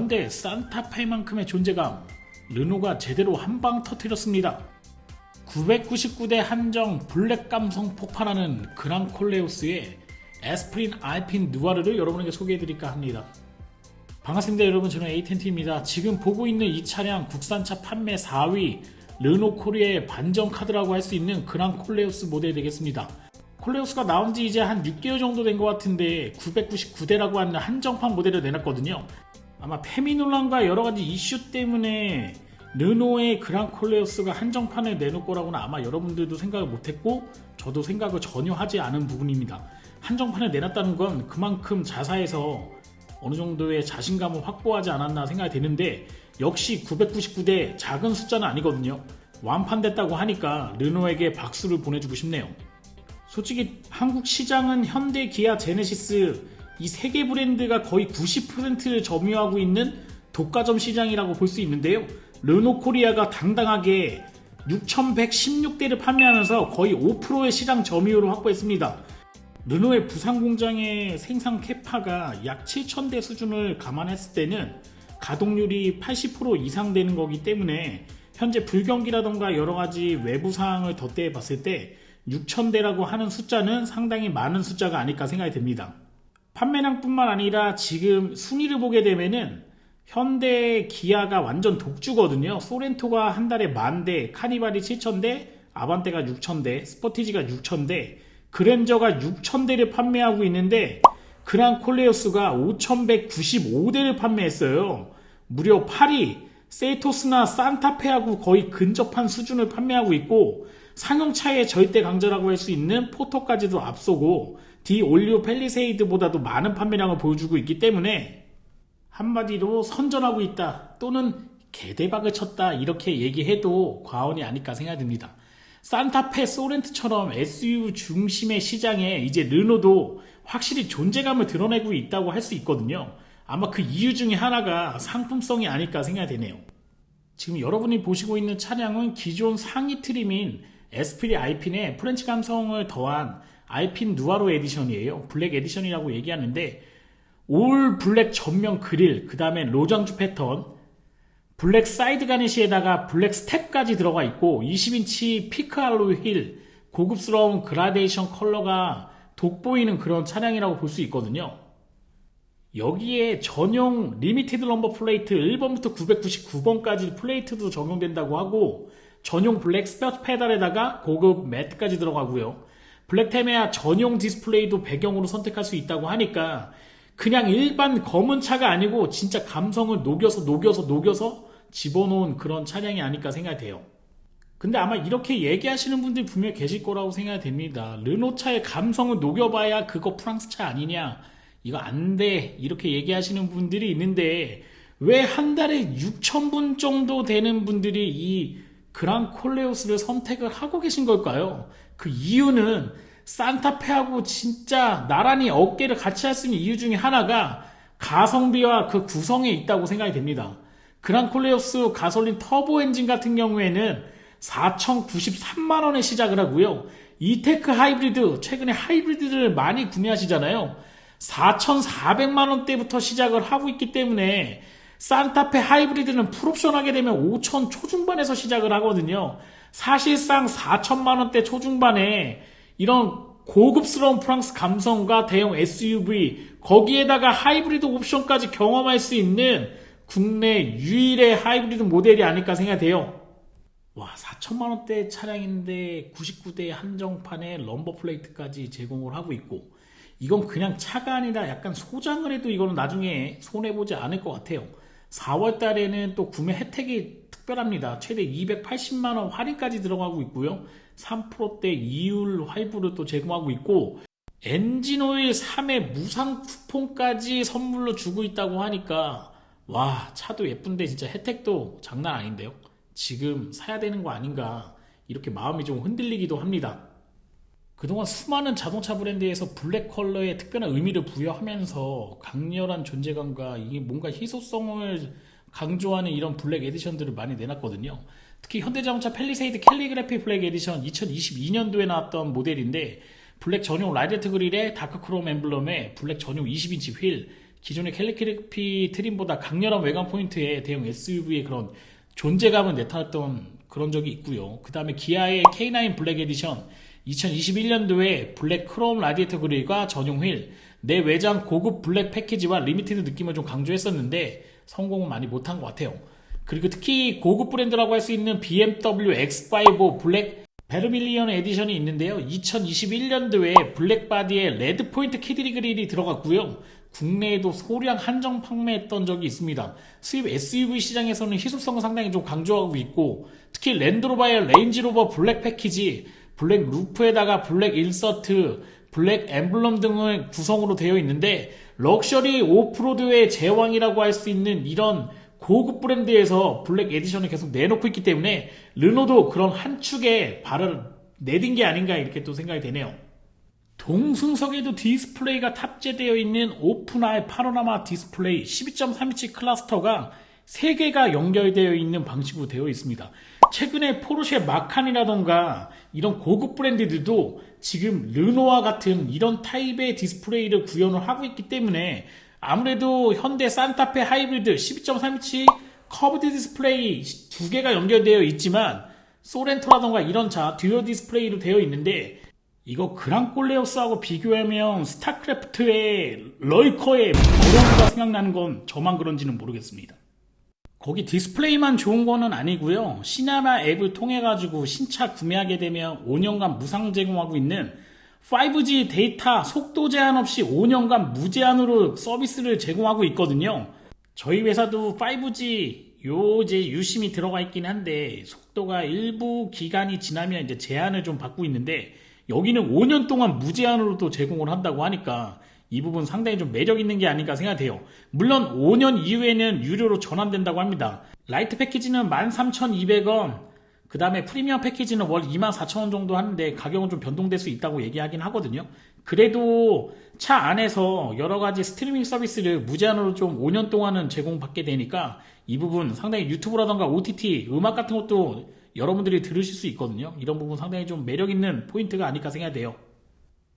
현대 산타페만큼의 존재감, 르노가 제대로 한방 터뜨렸습니다. 999대 한정 블랙 감성 폭발하는 그랑 콜레오스의 에스프린 알핀 누아르를 여러분에게 소개해드릴까 합니다. 반갑습니다 여러분, 저는 에이텐트입니다. 지금 보고 있는 이 차량 국산차 판매 4위 르노 코리아의 반전 카드라고 할 수 있는 그랑 콜레오스 모델이 되겠습니다. 콜레오스가 나온지 이제 한 6개월 정도 된 것 같은데 999대라고 하는 한정판 모델을 내놨거든요. 아마 페미 논란과 여러가지 이슈 때문에 르노의 그랑 콜레오스가 한정판을 내놓을 거라고는 아마 여러분들도 생각을 못했고 저도 생각을 전혀 하지 않은 부분입니다. 한정판을 내놨다는 건 그만큼 자사에서 어느 정도의 자신감을 확보하지 않았나 생각이 되는데, 역시 999대 작은 숫자는 아니거든요. 완판됐다고 하니까 르노에게 박수를 보내주고 싶네요. 솔직히 한국 시장은 현대, 기아, 제네시스 이 세 개 브랜드가 거의 90%를 점유하고 있는 독과점 시장이라고 볼 수 있는데요. 르노 코리아가 당당하게 6,116대를 판매하면서 거의 5%의 시장 점유율을 확보했습니다. 르노의 부산 공장의 생산 캐파가 약 7,000대 수준을 감안했을 때는 가동률이 80% 이상 되는 거기 때문에 현재 불경기라던가 여러가지 외부 사항을 덧대해 봤을 때 6,000대라고 하는 숫자는 상당히 많은 숫자가 아닐까 생각이 됩니다. 판매량뿐만 아니라 지금 순위를 보게 되면은 현대, 기아가 완전 독주거든요. 소렌토가 한 달에 10,000대, 카니발이 7,000대, 아반떼가 6,000대, 스포티지가 6,000대, 그랜저가 6,000대를 판매하고 있는데 그랑 콜레오스가 5,195대를 판매했어요. 무려 8위 세이토스나 산타페하고 거의 근접한 수준을 판매하고 있고, 상용차의 절대 강자라고 할 수 있는 포터까지도 앞서고 디 올리오 팰리세이드보다도 많은 판매량을 보여주고 있기 때문에 한마디로 선전하고 있다 또는 개대박을 쳤다 이렇게 얘기해도 과언이 아닐까 생각됩니다. 산타페, 소렌토처럼 SUV 중심의 시장에 이제 르노도 확실히 존재감을 드러내고 있다고 할 수 있거든요. 아마 그 이유 중에 하나가 상품성이 아닐까 생각이 되네요. 지금 여러분이 보시고 있는 차량은 기존 상위 트림인 에스프리 알핀에 프렌치 감성을 더한 알핀 누아로 에디션이에요. 블랙 에디션이라고 얘기하는데 올 블랙 전면 그릴, 그 다음에 로장주 패턴, 블랙 사이드 가니시에다가 블랙 스텝까지 들어가 있고 20인치 피크 알로이 휠, 고급스러운 그라데이션 컬러가 돋보이는 그런 차량이라고 볼 수 있거든요. 여기에 전용 리미티드 넘버 플레이트 1번부터 999번까지 플레이트도 적용된다고 하고, 전용 블랙 스포츠 페달에다가 고급 매트까지 들어가고요. 블랙 테메아 전용 디스플레이도 배경으로 선택할 수 있다고 하니까 그냥 일반 검은 차가 아니고 진짜 감성을 녹여서 집어넣은 그런 차량이 아닐까 생각이 돼요. 근데 아마 이렇게 얘기하시는 분들이 분명히 계실 거라고 생각이 됩니다. 르노차의 감성을 녹여봐야 그거 프랑스차 아니냐, 이거 안 돼, 이렇게 얘기하시는 분들이 있는데 왜 한 달에 6,000분 정도 되는 분들이 이 그랑 콜레오스를 선택을 하고 계신 걸까요? 그 이유는 산타페하고 진짜 나란히 어깨를 같이 할 수 있는 이유 중에 하나가 가성비와 그 구성에 있다고 생각이 됩니다. 그랑 콜레오스 가솔린 터보 엔진 같은 경우에는 4,093만원에 시작을 하고요. 이테크 하이브리드, 최근에 하이브리드를 많이 구매하시잖아요. 4,400만원대부터 시작을 하고 있기 때문에 산타페 하이브리드는 풀옵션 하게 되면 5,000 초중반에서 시작을 하거든요. 사실상 4,000만원대 초중반에 이런 고급스러운 프랑스 감성과 대형 SUV, 거기에다가 하이브리드 옵션까지 경험할 수 있는 국내 유일의 하이브리드 모델이 아닐까 생각돼요. 와, 4,000만원대 차량인데 99대 한정판에 넘버 플레이트까지 제공을 하고 있고, 이건 그냥 차가 아니라 약간 소장을 해도 이거는 나중에 손해보지 않을 것 같아요. 4월 달에는 또 구매 혜택이 특별합니다. 최대 280만원 할인까지 들어가고 있고요. 3%대 이율 할부를 또 제공하고 있고, 엔진오일 3회 무상 쿠폰까지 선물로 주고 있다고 하니까 와, 차도 예쁜데 진짜 혜택도 장난 아닌데요. 지금 사야 되는 거 아닌가, 이렇게 마음이 좀 흔들리기도 합니다. 그동안 수많은 자동차 브랜드에서 블랙 컬러에 특별한 의미를 부여하면서 강렬한 존재감과 이게 뭔가 희소성을 강조하는 이런 블랙 에디션들을 많이 내놨거든요. 특히 현대자동차 팰리세이드 캘리그래피 블랙 에디션 2022년도에 나왔던 모델인데 블랙 전용 라이트 그릴에 다크 크롬 엠블럼에 블랙 전용 20인치 휠, 기존의 캘리그래피 트림보다 강렬한 외관 포인트에 대형 SUV의 그런 존재감을 나타냈던 그런 적이 있고요. 그 다음에 기아의 K9 블랙 에디션 2021년도에 블랙 크롬 라디에이터 그릴과 전용 휠, 내외장 고급 블랙 패키지와 리미티드 느낌을 좀 강조했었는데 성공은 많이 못한 것 같아요. 그리고 특히 고급 브랜드라고 할 수 있는 BMW X5 블랙 베르밀리언 에디션이 있는데요. 2021년도에 블랙 바디에 레드 포인트 키드리 그릴이 들어갔고요. 국내에도 소량 한정 판매했던 적이 있습니다. 수입 SUV 시장에서는 희소성을 상당히 좀 강조하고 있고, 특히 랜드로버의 레인지로버 블랙 패키지, 블랙 루프에다가 블랙 인서트, 블랙 엠블럼 등의 구성으로 되어 있는데, 럭셔리 오프로드의 제왕이라고 할 수 있는 이런 고급 브랜드에서 블랙 에디션을 계속 내놓고 있기 때문에 르노도 그런 한 축에 발을 내딘 게 아닌가 이렇게 또 생각이 되네요. 동승석에도 디스플레이가 탑재되어 있는 오픈아이 파노라마 디스플레이 12.3인치 클러스터가 3개가 연결되어 있는 방식으로 되어 있습니다. 최근에 포르쉐 마칸이라던가 이런 고급 브랜드들도 지금 르노와 같은 이런 타입의 디스플레이를 구현을 하고 있기 때문에 아무래도 현대 산타페 하이브리드 12.3인치 커브드 디스플레이 2개가 연결되어 있지만 소렌토라던가 이런 차 듀얼 디스플레이로 되어 있는데, 이거 그랑콜레오스하고 비교하면 스타크래프트의 러이커의 버러우가 생각나는 건 저만 그런지는 모르겠습니다. 거기 디스플레이만 좋은 거는 아니고요. 시나마 앱을 통해 가지고 신차 구매하게 되면 5년간 무상 제공하고 있는 5G 데이터 속도 제한 없이 5년간 무제한으로 서비스를 제공하고 있거든요. 저희 회사도 5G 이제 유심히 들어가 있긴 한데 속도가 일부 기간이 지나면 이제 제한을 좀 받고 있는데, 여기는 5년 동안 무제한으로 또 제공을 한다고 하니까 이 부분 상당히 좀 매력 있는 게 아닌가 생각돼요. 물론 5년 이후에는 유료로 전환된다고 합니다. 라이트 패키지는 13,200원, 그 다음에 프리미엄 패키지는 월 24,000원 정도 하는데 가격은 좀 변동될 수 있다고 얘기하긴 하거든요. 그래도 차 안에서 여러가지 스트리밍 서비스를 무제한으로 좀 5년 동안은 제공받게 되니까 이 부분 상당히 유튜브라던가 OTT, 음악 같은 것도 여러분들이 들으실 수 있거든요. 이런 부분 상당히 좀 매력있는 포인트가 아닐까 생각돼요.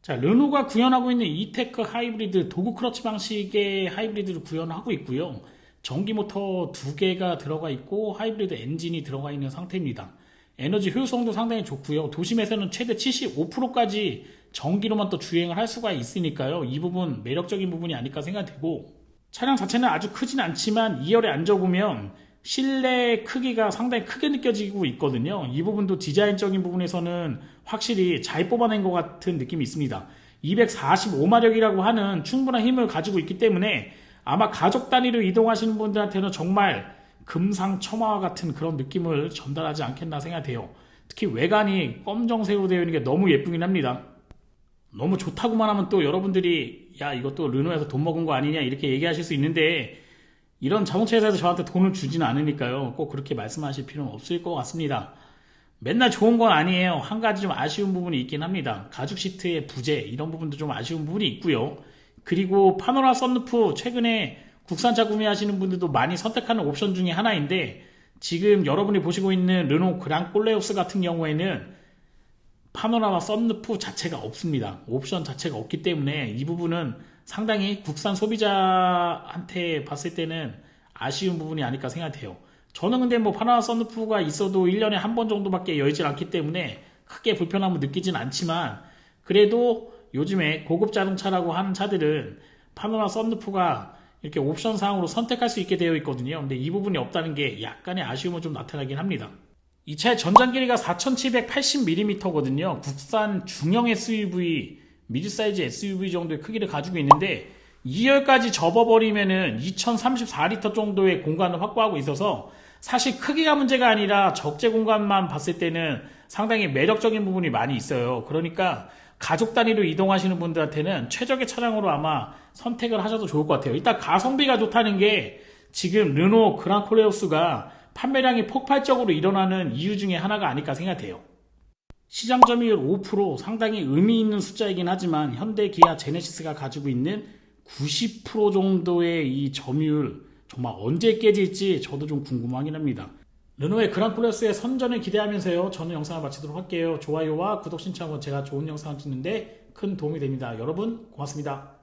자, 르노가 구현하고 있는 이테크 하이브리드 도구 크러치 방식의 하이브리드를 구현하고 있고요. 전기 모터 2개가 들어가 있고 하이브리드 엔진이 들어가 있는 상태입니다. 에너지 효율성도 상당히 좋고요. 도심에서는 최대 75%까지 전기로만 또 주행을 할 수가 있으니까요. 이 부분 매력적인 부분이 아닐까 생각되고, 차량 자체는 아주 크진 않지만 2열에 앉아보면 실내 크기가 상당히 크게 느껴지고 있거든요. 이 부분도 디자인적인 부분에서는 확실히 잘 뽑아낸 것 같은 느낌이 있습니다. 245마력이라고 하는 충분한 힘을 가지고 있기 때문에 아마 가족 단위로 이동하시는 분들한테는 정말 금상첨화와 같은 그런 느낌을 전달하지 않겠나 생각돼요. 특히 외관이 검정색으로 되어 있는 게 너무 예쁘긴 합니다. 너무 좋다고만 하면 또 여러분들이 야 이것도 르노에서 돈 먹은 거 아니냐 이렇게 얘기하실 수 있는데, 이런 자동차 회사에서 저한테 돈을 주지는 않으니까요. 꼭 그렇게 말씀하실 필요는 없을 것 같습니다. 맨날 좋은 건 아니에요. 한 가지 좀 아쉬운 부분이 있긴 합니다. 가죽 시트의 부재, 이런 부분도 좀 아쉬운 부분이 있고요. 그리고 파노라 썬루프, 최근에 국산차 구매하시는 분들도 많이 선택하는 옵션 중에 하나인데, 지금 여러분이 보시고 있는 르노 그랑콜레오스 같은 경우에는 파노라마 썬루프 자체가 없습니다. 옵션 자체가 없기 때문에 이 부분은 상당히 국산 소비자한테 봤을 때는 아쉬운 부분이 아닐까 생각돼요. 저는 근데 뭐 파노라마 썬루프가 있어도 1년에 한 번 정도밖에 열질 않기 때문에 크게 불편함을 느끼진 않지만, 그래도 요즘에 고급 자동차라고 하는 차들은 파노라마 썬루프가 이렇게 옵션 사항으로 선택할 수 있게 되어 있거든요. 근데 이 부분이 없다는 게 약간의 아쉬움은 좀 나타나긴 합니다. 이 차의 전장 길이가 4780mm거든요. 국산 중형 SUV, 미드 사이즈 SUV 정도의 크기를 가지고 있는데 2열까지 접어버리면은 2034리터 정도의 공간을 확보하고 있어서 사실 크기가 문제가 아니라 적재 공간만 봤을 때는 상당히 매력적인 부분이 많이 있어요. 그러니까 가족 단위로 이동하시는 분들한테는 최적의 차량으로 아마 선택을 하셔도 좋을 것 같아요. 일단 가성비가 좋다는 게 지금 르노 그랑콜레오스가 판매량이 폭발적으로 일어나는 이유 중에 하나가 아닐까 생각돼요. 시장 점유율 5% 상당히 의미 있는 숫자이긴 하지만 현대 기아 제네시스가 가지고 있는 90% 정도의 이 점유율 정말 언제 깨질지 저도 좀 궁금하긴 합니다. 르노의 그랑콜레오스의 선전을 기대하면서요. 저는 영상을 마치도록 할게요. 좋아요와 구독 신청은 제가 좋은 영상을 찍는데 큰 도움이 됩니다. 여러분 고맙습니다.